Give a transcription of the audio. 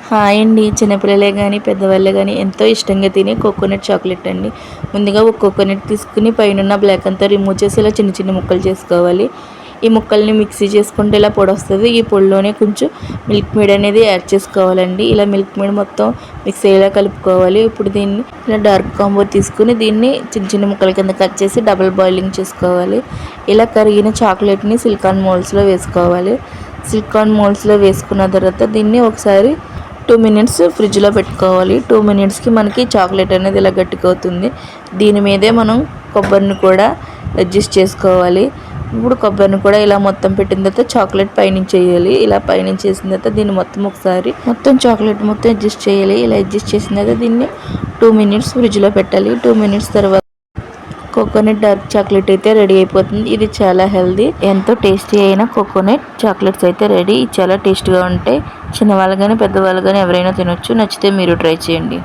Hi అండి. చిన్నపిల్లలే కానీ పెద్దవాళ్ళే కానీ ఎంతో ఇష్టంగా తినే కోకోనట్ చాక్లెట్ అండి. ముందుగా ఒక కోకోనట్ తీసుకుని పైన బ్లాక్ అంతా రిమూవ్ చేసి ఇలా చిన్న చిన్న ముక్కలు చేసుకోవాలి. ఈ ముక్కల్ని మిక్సీ చేసుకుంటే ఇలా పొడి వస్తుంది. ఈ పొడిలోనే కొంచెం మిల్క్ మేడ్ అనేది యాడ్ చేసుకోవాలండి. ఇలా మిల్క్ మేడ్ మొత్తం మిక్స్ అయ్యేలా కలుపుకోవాలి. ఇప్పుడు దీన్ని ఇలా డార్క్ కాంబో తీసుకుని దీన్ని చిన్న చిన్న ముక్కల కింద కట్ చేసి డబుల్ బాయిలింగ్ చేసుకోవాలి. ఇలా కరిగిన చాక్లెట్ని సిలికాన్ మోల్డ్స్లో వేసుకోవాలి. సిలికాన్ మోల్డ్స్లో వేసుకున్న తర్వాత దీన్ని ఒకసారి 2 మినిట్స్ ఫ్రిడ్జ్లో పెట్టుకోవాలి. 2 మినిట్స్కి మనకి చాక్లెట్ అనేది ఇలా గట్టిగా అవుతుంది. దీని మీదే మనం కొబ్బరిని కూడా అడ్జస్ట్ చేసుకోవాలి. ఇప్పుడు కొబ్బరిని కూడా ఇలా మొత్తం పెట్టిన తర్వాత చాక్లెట్ పైనుంచి వేయాలి. ఇలా పైనుంచి వేసిన తర్వాత దీన్ని మొత్తం చాక్లెట్ మొత్తం అడ్జస్ట్ చేయాలి. ఇలా అడ్జస్ట్ చేసిన తర్వాత దీన్ని 2 మినిట్స్ ఫ్రిడ్జ్లో పెట్టాలి. 2 మినిట్స్ తర్వాత కోకోనట్ డార్క్ చాక్లెట్ అయితే రెడీ అయిపోతుంది. ఇది చాలా హెల్దీ, ఎంతో టేస్టీ అయిన కోకోనట్ చాక్లెట్స్ అయితే రెడీ. చాలా టేస్ట్గా ఉంటాయి. చిన్నవాళ్ళు కానీ పెద్దవాళ్ళు కానీ ఎవరైనా తినొచ్చు. నచ్చితే మీరు ట్రై చేయండి.